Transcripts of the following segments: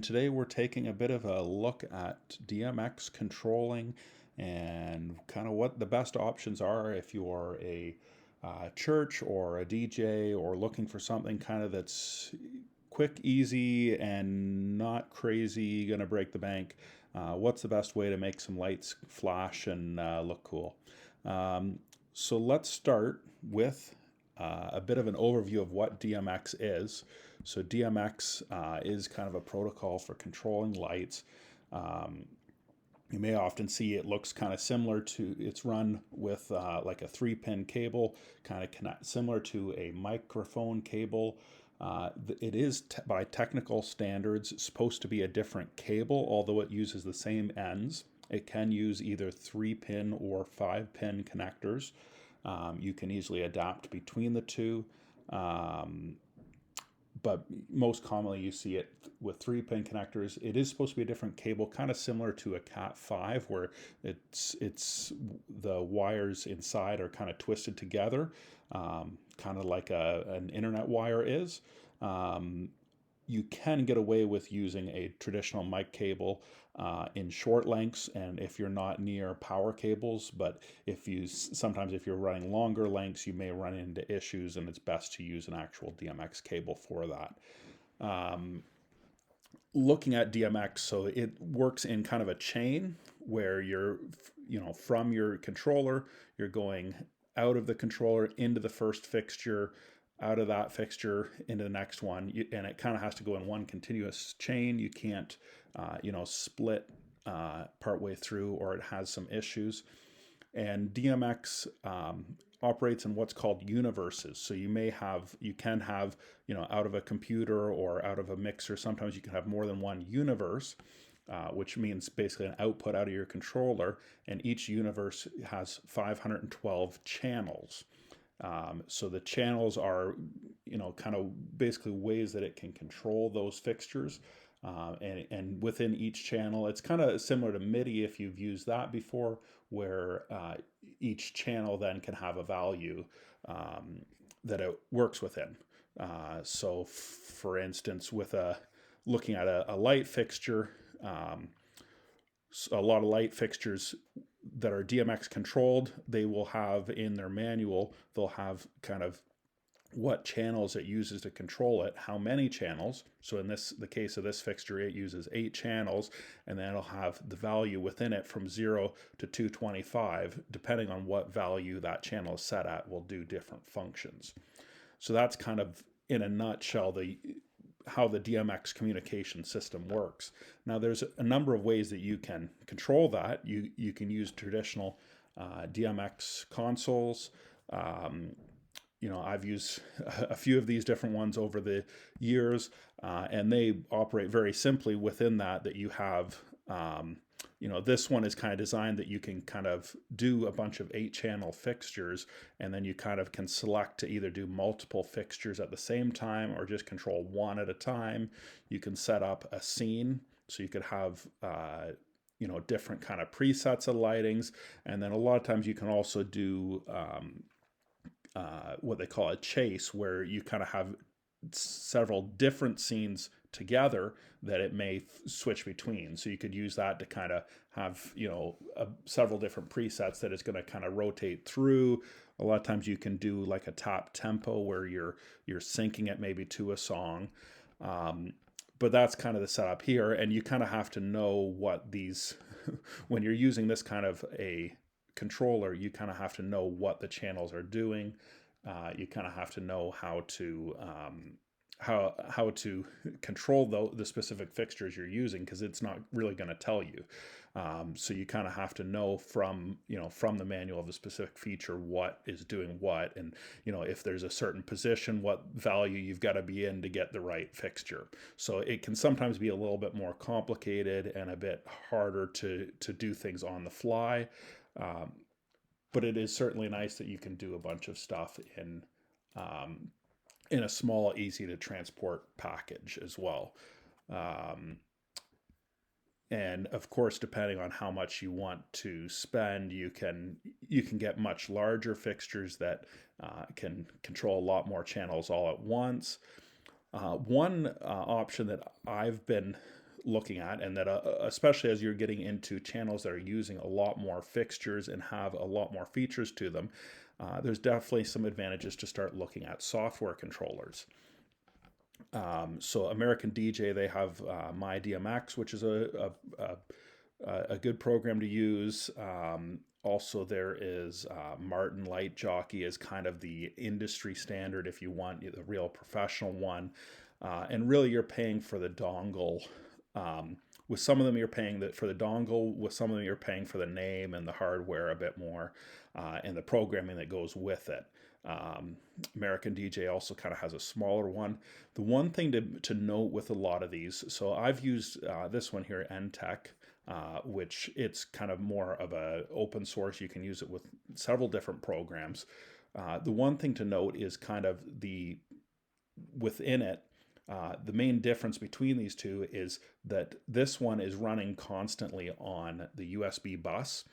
Today we're taking a bit of a look at DMX controlling and kind of what the best options are if you're a church or a DJ or looking for something kind of that's quick, easy, and not crazy, gonna break the bank. What's the best way to make some lights flash and look cool? Um, so let's start with a bit of an overview of what DMX is. So DMX is kind of a protocol for controlling lights. Um, you may often see it looks kind of similar to, it's run with like a 3-pin cable, kind of similar to a microphone cable. It is by technical standards supposed to be a different cable, although it uses the same ends. It can use either 3-pin or 5-pin connectors. You can easily adapt between the two. Um, but most commonly you see it with 3-pin connectors. It is supposed to be a different cable, kind of similar to a Cat5, where it's the wires inside are kind of twisted together, kind of like an internet wire is. Um, you can get away with using a traditional mic cable in short lengths, and if you're not near power cables. But sometimes if you're running longer lengths, you may run into issues, and it's best to use an actual DMX cable for that. um, Looking at DMX, so it works in kind of a chain where from your controller, you're going out of the controller into the first fixture, out of that fixture into the next one, and it kind of has to go in one continuous chain. You can't, split partway through, or it has some issues. And DMX operates in what's called universes. So you can have, out of a computer or out of a mixer, sometimes you can have more than one universe, which means basically an output out of your controller. And each universe has 512 channels. So the channels are, kind of basically ways that it can control those fixtures. And within each channel, it's kind of similar to MIDI if you've used that before, where each channel then can have a value that it works within. For instance, looking at a light fixture, a lot of light fixtures that are DMX controlled, they will have in their manual, they'll have kind of what channels it uses to control it, how many channels. So in the case of this fixture, it uses 8 channels, and then it'll have the value within it from 0 to 225, depending on what value that channel is set at, will do different functions. So that's kind of in a nutshell how the DMX communication system works. Now, there's a number of ways that you can control that. You can use traditional DMX consoles. I've used a few of these different ones over the years, and they operate very simply within that you have, this one is kind of designed that you can kind of do a bunch of 8-channel fixtures, and then you kind of can select to either do multiple fixtures at the same time or just control one at a time. You can set up a scene, so you could have, different kind of presets of lightings. And then a lot of times you can also do what they call a chase, where you kind of have several different scenes together that it may switch between. So you could use that to kind of have, several different presets that it's going to kind of rotate through. A lot of times you can do like a top tempo where you're syncing it maybe to a song. But that's kind of the setup here. And you kind of have to know what these, when you're using this kind of a controller, you kind of have to know what the channels are doing. You kind of have to know how to control the specific fixtures you're using, because it's not really going to tell you. So you kind of have to know from the manual of the specific feature what is doing what, and if there's a certain position, what value you've got to be in to get the right fixture. So it can sometimes be a little bit more complicated and a bit harder to do things on the fly. But it is certainly nice that you can do a bunch of stuff in a small, easy to transport package as well. And of course, depending on how much you want to spend, you can get much larger fixtures that can control a lot more channels all at once. One option that I've been looking at, and that especially as you're getting into channels that are using a lot more fixtures and have a lot more features to them, there's definitely some advantages to start looking at software controllers. So American DJ, they have My DMX, which is a good program to use. Also, there is Martin Light Jockey is kind of the industry standard if you want the real professional one. And really, you're paying for the dongle. With some of them, you're paying for the dongle. With some of them, you're paying for the name and the hardware a bit more, and the programming that goes with it. American DJ also kind of has a smaller one. The one thing to note with a lot of these, so I've used this one here, NTech, which it's kind of more of a open source. You can use it with several different programs. The one thing to note is kind of within it, the main difference between these two is that this one is running constantly on the USB bus,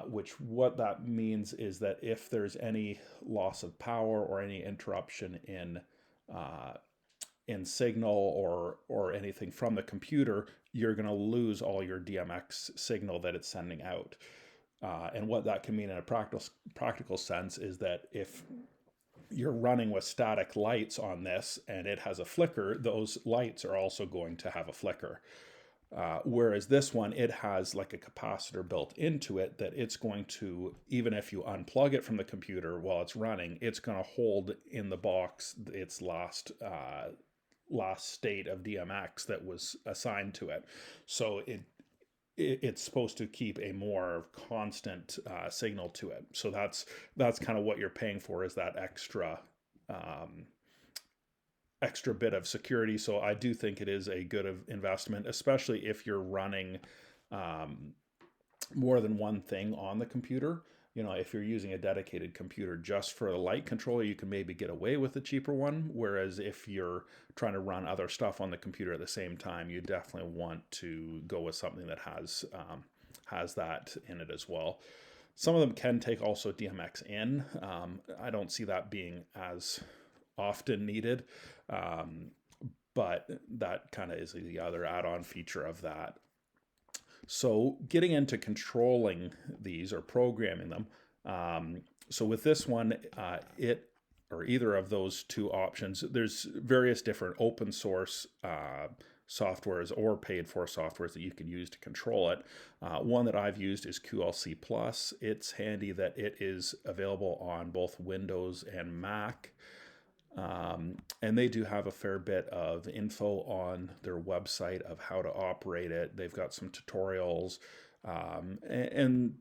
which what that means is that if there's any loss of power or any interruption in signal or anything from the computer, you're going to lose all your DMX signal that it's sending out. And what that can mean in a practical sense is that if you're running with static lights on this and it has a flicker, those lights are also going to have a flicker. Whereas this one, it has like a capacitor built into it that it's going to, even if you unplug it from the computer while it's running, it's going to hold in the box its last state of DMX that was assigned to it. So it's supposed to keep a more constant signal to it. So that's kind of what you're paying for, is that extra bit of security. So I do think it is a good investment, especially if you're running more than one thing on the computer. If you're using a dedicated computer just for the light controller, you can maybe get away with the cheaper one. Whereas if you're trying to run other stuff on the computer at the same time, you definitely want to go with something that has that in it as well. Some of them can take also DMX in. I don't see that being as often needed, but that kind of is the other add-on feature of that. So getting into controlling these or programming them. So with this one, either of those two options, there's various different open source softwares or paid for softwares that you can use to control it. One that I've used is QLC Plus. It's handy that it is available on both Windows and Mac. And they do have a fair bit of info on their website of how to operate it. They've got some tutorials and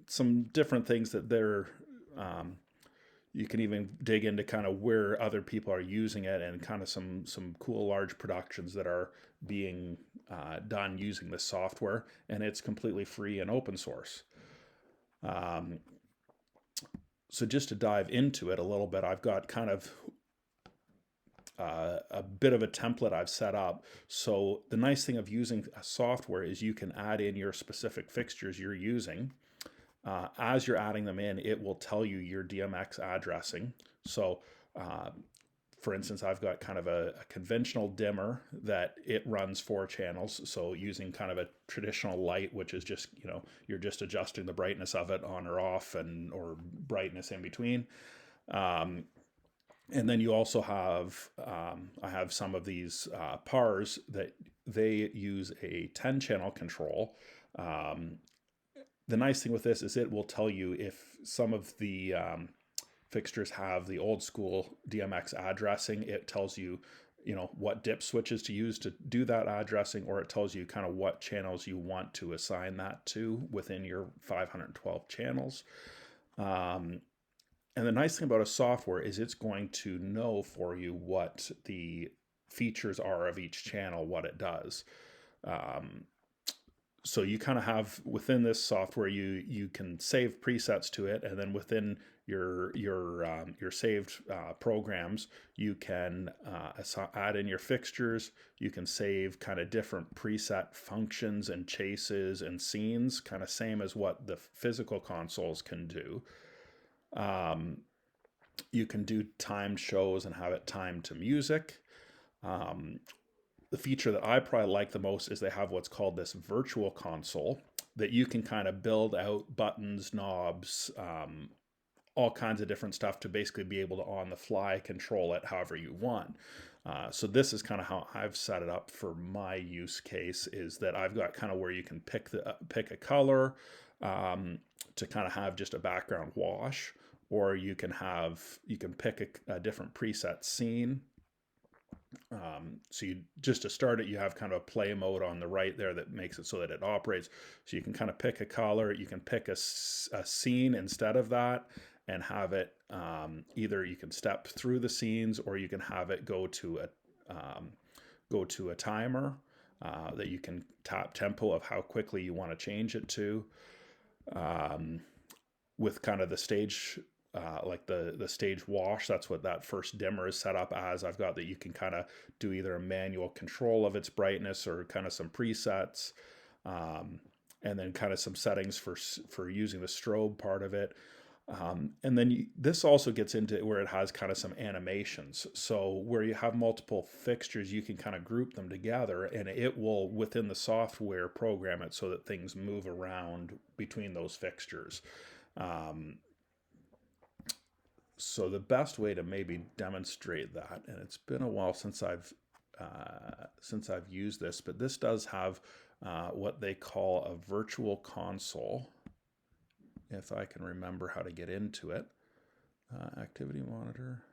some different things that you can even dig into kind of where other people are using it, and kind of some cool large productions that are being done using this software. And it's completely free and open source. So just to dive into it a little bit, I've got kind of a bit of a template I've set up. So the nice thing of using a software is you can add in your specific fixtures you're using. As you're adding them in, it will tell you your DMX addressing. So for instance, I've got kind of a conventional dimmer that it runs 4 channels. So using kind of a traditional light, which is just, you're just adjusting the brightness of it on or off, or brightness in between. And then you also have, I have some of these PARs that they use a 10-channel control. The nice thing with this is it will tell you if some of the fixtures have the old school DMX addressing. It tells you, what dip switches to use to do that addressing, or it tells you kind of what channels you want to assign that to within your 512 channels. And the nice thing about a software is it's going to know for you what the features are of each channel, what it does. So you kind of have within this software, you can save presets to it, and then within your saved programs, you can add in your fixtures. You can save kind of different preset functions and chases and scenes, kind of same as what the physical consoles can do. You can do timed shows and have it timed to music. the feature that I probably like the most is they have what's called this virtual console that you can kind of build out buttons, knobs, all kinds of different stuff to basically be able to on the fly control it however you want. So this is kind of how I've set it up for my use case, is that I've got kind of where you can pick a color to kind of have just a background wash, or you can pick a different preset scene. So you just to start it, you have kind of a play mode on the right there that makes it so that it operates. So you can kind of pick a color, you can pick a scene instead of that, and have it either you can step through the scenes, or you can have it go to a timer that you can tap tempo of how quickly you want to change it to. With kind of the stage, like the stage wash, that's what that first dimmer is set up as. I've got that you can kind of do either a manual control of its brightness or kind of some presets, and then kind of some settings for using the strobe part of it. And then this also gets into where it has kind of some animations. So where you have multiple fixtures, you can kind of group them together, and it will, within the software, program it so that things move around between those fixtures. So the best way to maybe demonstrate that, and it's been a while since I've used this, but this does have what they call a virtual console, if I can remember how to get into it. Activity monitor,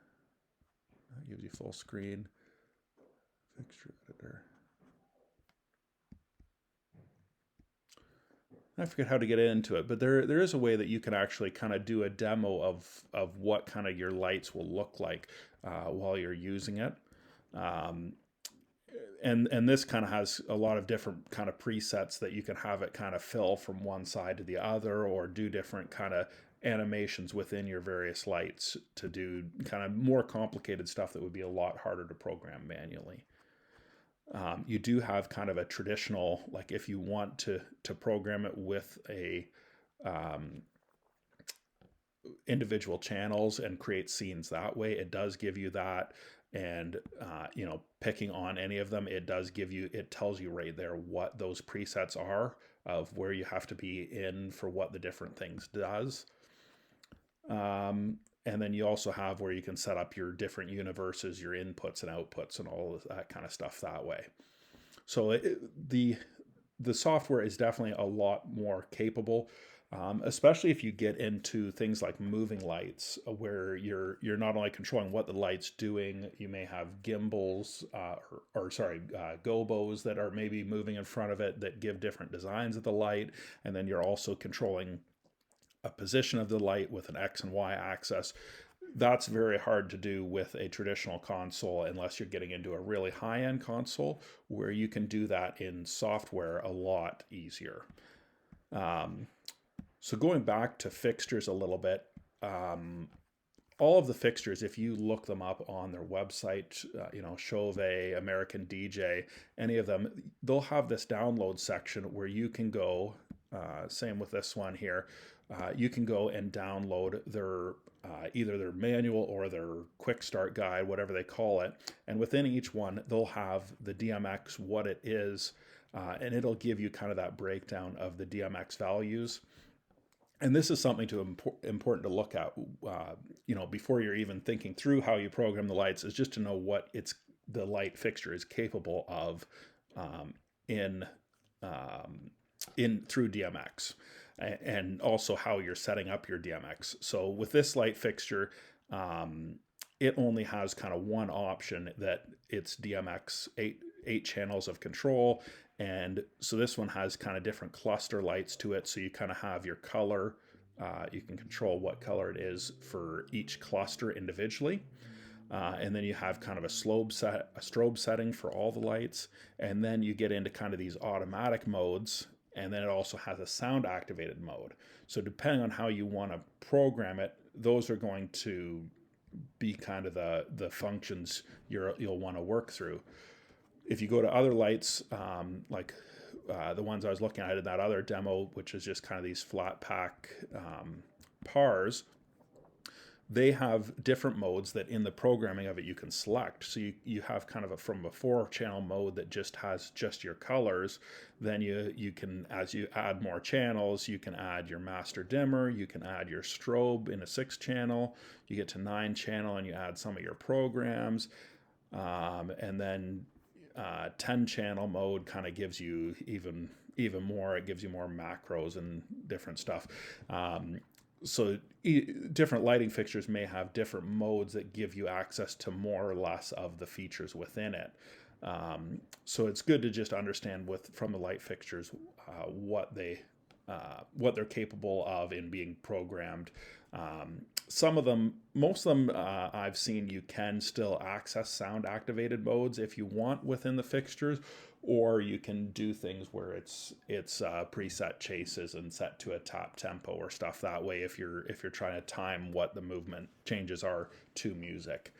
that gives you full screen. Fixture editor. I forget how to get into it, but there is a way that you can actually kind of do a demo of what kind of your lights will look like while you're using it. And this kind of has a lot of different kind of presets that you can have it kind of fill from one side to the other, or do different kind of animations within your various lights to do kind of more complicated stuff that would be a lot harder to program manually. You do have kind of a traditional, like if you want to program it with a individual channels and create scenes that way, it does give you that. And picking on any of them, it tells you right there what those presets are of where you have to be in for what the different things does. And then you also have where you can set up your different universes, your inputs and outputs, and all of that kind of stuff that way. So the software is definitely a lot more capable, especially if you get into things like moving lights, where you're not only controlling what the light's doing. You may have gimbals, gobos that are maybe moving in front of it that give different designs of the light, and then you're also controlling a position of the light with an X and Y axis. That's very hard to do with a traditional console unless you're getting into a really high-end console where you can do that in software a lot easier. So going back to fixtures a little bit, all of the fixtures, if you look them up on their website, Chauvet, American DJ, any of them, they'll have this download section where you can go, same with this one here, you can go and download their either their manual or their quick start guide, whatever they call it. And within each one, they'll have the DMX, what it is, and it'll give you kind of that breakdown of the DMX values. And this is something important to look at, before you're even thinking through how you program the lights, is just to know what the light fixture is capable of through DMX, and also how you're setting up your DMX. So with this light fixture, it only has kind of one option, that it's DMX, eight channels of control. And so this one has kind of different cluster lights to it. So you kind of have your color. You can control what color it is for each cluster individually. And then you have kind of a strobe setting for all the lights. And then you get into kind of these automatic modes. And then it also has a sound activated mode. So depending on how you want to program it, those are going to be kind of the functions you'll want to work through. If you go to other lights, like the ones I was looking at in that other demo, which is just kind of these flat pack PARs, they have different modes that in the programming of it you can select. So you have kind of from a 4-channel mode that just has just your colors. Then you can, as you add more channels, you can add your master dimmer, you can add your strobe in a 6-channel, you get to 9-channel and you add some of your programs. And then 10-channel mode kind of gives you even more. It gives you more macros and different stuff. So different lighting fixtures may have different modes that give you access to more or less of the features within it. So it's good to just understand from the light fixtures what they're capable of in being programmed. Some of them, most of them, I've seen you can still access sound activated modes if you want within the fixtures, or you can do things where it's preset chases and set to a tap tempo or stuff that way. If you're trying to time what the movement changes are to music,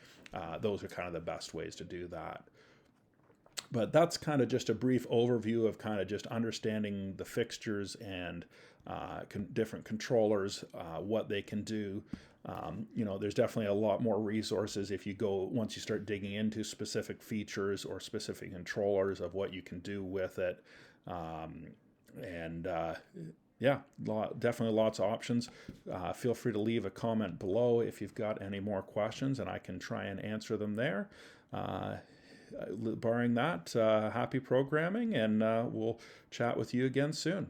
those are kind of the best ways to do that. But that's kind of just a brief overview of kind of just understanding the fixtures and different controllers, what they can do. There's definitely a lot more resources if you go, once you start digging into specific features or specific controllers of what you can do with it. Yeah, definitely lots of options. Feel free to leave a comment below if you've got any more questions, and I can try and answer them there. Barring that, happy programming, and we'll chat with you again soon.